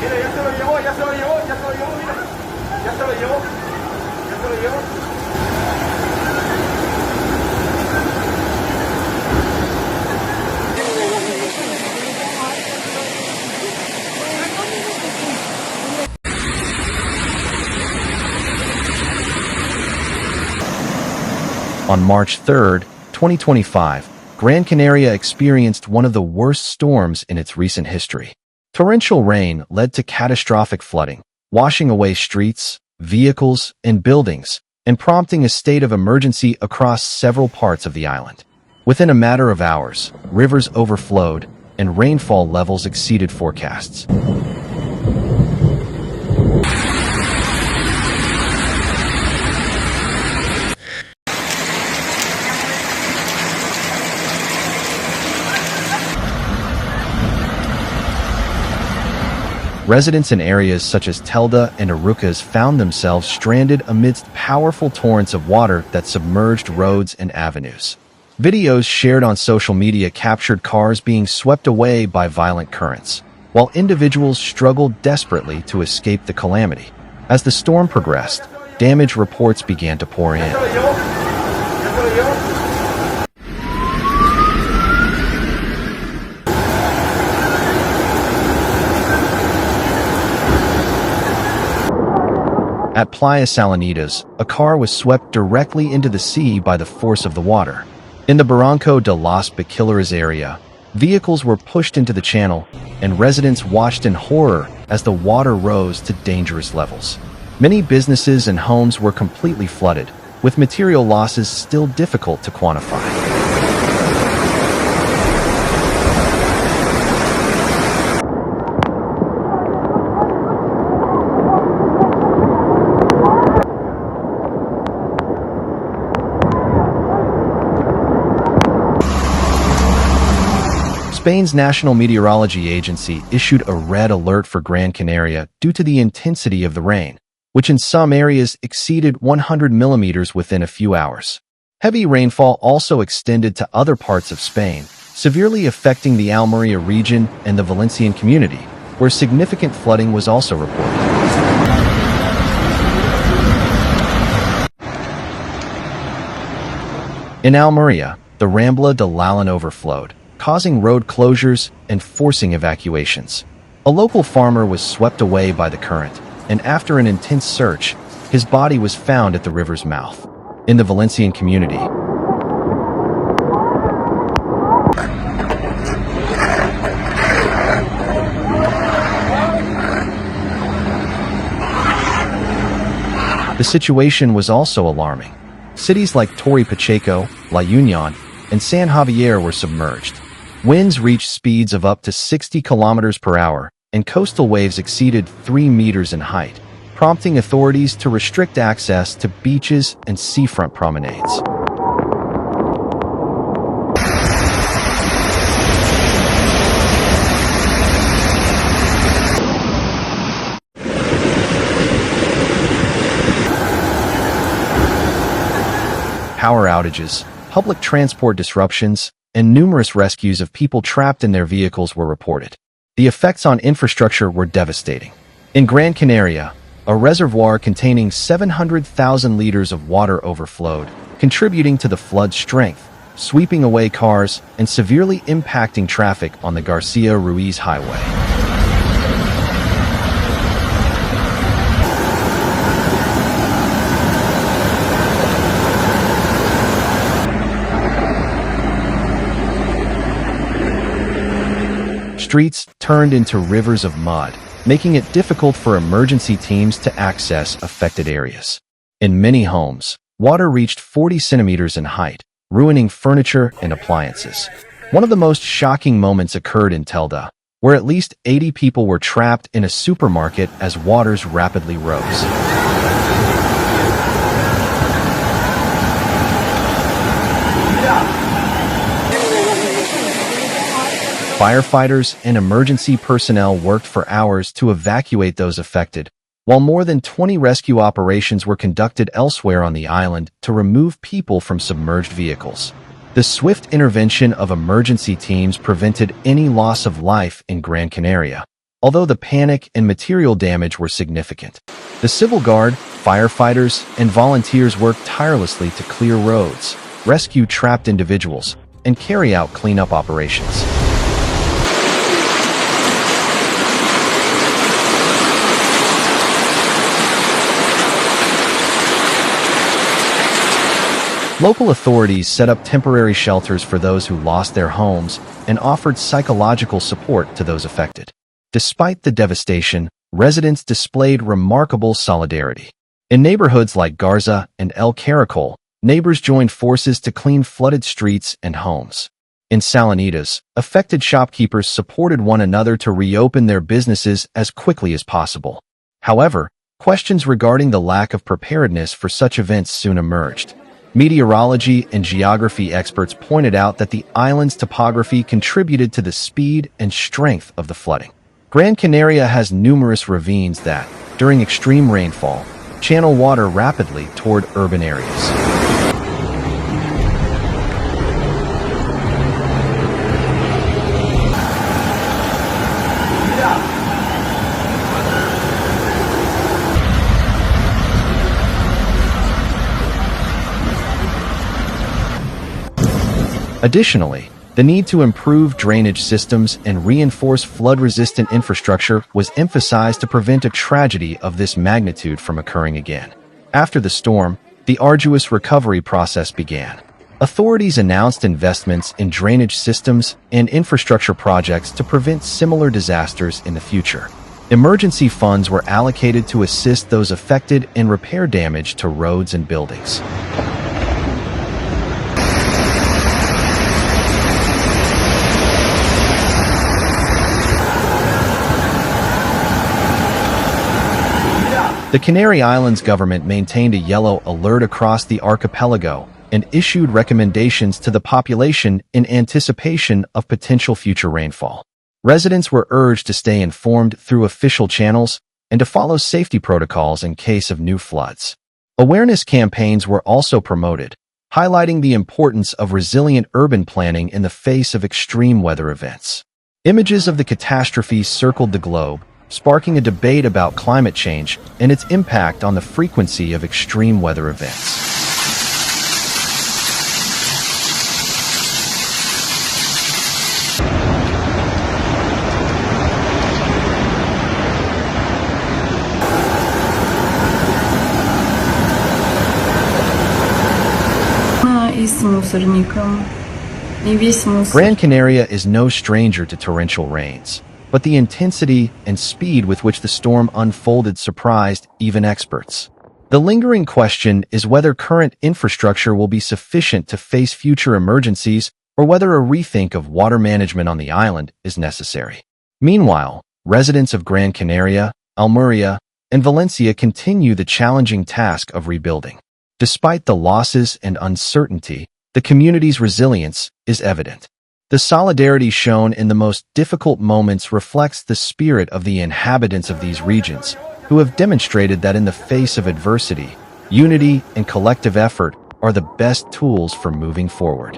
Mira, ya se lo llevó, ya se lo llevó, ya se lo llevó, mira. Ya se lo llevó, ya se lo llevó. On March 3, 2025, Gran Canaria experienced one of the worst storms in its recent history. Torrential rain led to catastrophic flooding, washing away streets, vehicles, and buildings, and prompting a state of emergency across several parts of the island. Within a matter of hours, rivers overflowed, and rainfall levels exceeded forecasts. Residents in areas such as Telda and Arucas found themselves stranded amidst powerful torrents of water that submerged roads and avenues. Videos shared on social media captured cars being swept away by violent currents, while individuals struggled desperately to escape the calamity. As the storm progressed, damage reports began to pour in. At Playa Salanitas, a car was swept directly into the sea by the force of the water. In the Barranco de las Baquileras area, vehicles were pushed into the channel, and residents watched in horror as the water rose to dangerous levels. Many businesses and homes were completely flooded, with material losses still difficult to quantify. Spain's National Meteorology Agency issued a red alert for Gran Canaria due to the intensity of the rain, which in some areas exceeded 100 millimeters within a few hours. Heavy rainfall also extended to other parts of Spain, severely affecting the Almeria region and the Valencian community, where significant flooding was also reported. In Almeria, the Rambla de Lalín overflowed, causing road closures and forcing evacuations. A local farmer was swept away by the current, and after an intense search, his body was found at the river's mouth. In the Valencian community, the situation was also alarming. Cities like Torre Pacheco, La Union, and San Javier were submerged. Winds reached speeds of up to 60 kilometers per hour, and coastal waves exceeded 3 meters in height, prompting authorities to restrict access to beaches and seafront promenades. Power outages, public transport disruptions, and numerous rescues of people trapped in their vehicles were reported. The effects on infrastructure were devastating. In Gran Canaria, a reservoir containing 700,000 liters of water overflowed, contributing to the flood's strength, sweeping away cars and severely impacting traffic on the Garcia Ruiz Highway. Streets turned into rivers of mud, making it difficult for emergency teams to access affected areas. In many homes, water reached 40 centimeters in height, ruining furniture and appliances. One of the most shocking moments occurred in Telda, where at least 80 people were trapped in a supermarket as waters rapidly rose. Firefighters and emergency personnel worked for hours to evacuate those affected, while more than 20 rescue operations were conducted elsewhere on the island to remove people from submerged vehicles. The swift intervention of emergency teams prevented any loss of life in Gran Canaria. although the panic and material damage were significant. The Civil Guard, firefighters, and volunteers worked tirelessly to clear roads, rescue trapped individuals, and carry out cleanup operations. Local authorities set up temporary shelters for those who lost their homes and offered psychological support to those affected. Despite the devastation, residents displayed remarkable solidarity. In neighborhoods like Garza and El Caracol, neighbors joined forces to clean flooded streets and homes. In Salanitas, affected shopkeepers supported one another to reopen their businesses as quickly as possible. However, questions regarding the lack of preparedness for such events soon emerged. Meteorology and geography experts pointed out that the island's topography contributed to the speed and strength of the flooding. Gran Canaria has numerous ravines that, during extreme rainfall, channel water rapidly toward urban areas. Additionally, the need to improve drainage systems and reinforce flood-resistant infrastructure was emphasized to prevent a tragedy of this magnitude from occurring again. After the storm, the arduous recovery process began. Authorities announced investments in drainage systems and infrastructure projects to prevent similar disasters in the future. Emergency funds were allocated to assist those affected and repair damage to roads and buildings. The Canary Islands government maintained a yellow alert across the archipelago and issued recommendations to the population in anticipation of potential future rainfall. Residents were urged to stay informed through official channels and to follow safety protocols in case of new floods. Awareness campaigns were also promoted, highlighting the importance of resilient urban planning in the face of extreme weather events. Images of the catastrophe circled the globe, sparking a debate about climate change and its impact on the frequency of extreme weather events. Gran Canaria is no stranger to torrential rains, but the intensity and speed with which the storm unfolded surprised even experts. The lingering question is whether current infrastructure will be sufficient to face future emergencies or whether a rethink of water management on the island is necessary. Meanwhile, residents of Gran Canaria, Almeria, and Valencia continue the challenging task of rebuilding. Despite the losses and uncertainty, the community's resilience is evident. The solidarity shown in the most difficult moments reflects the spirit of the inhabitants of these regions, who have demonstrated that in the face of adversity, unity and collective effort are the best tools for moving forward.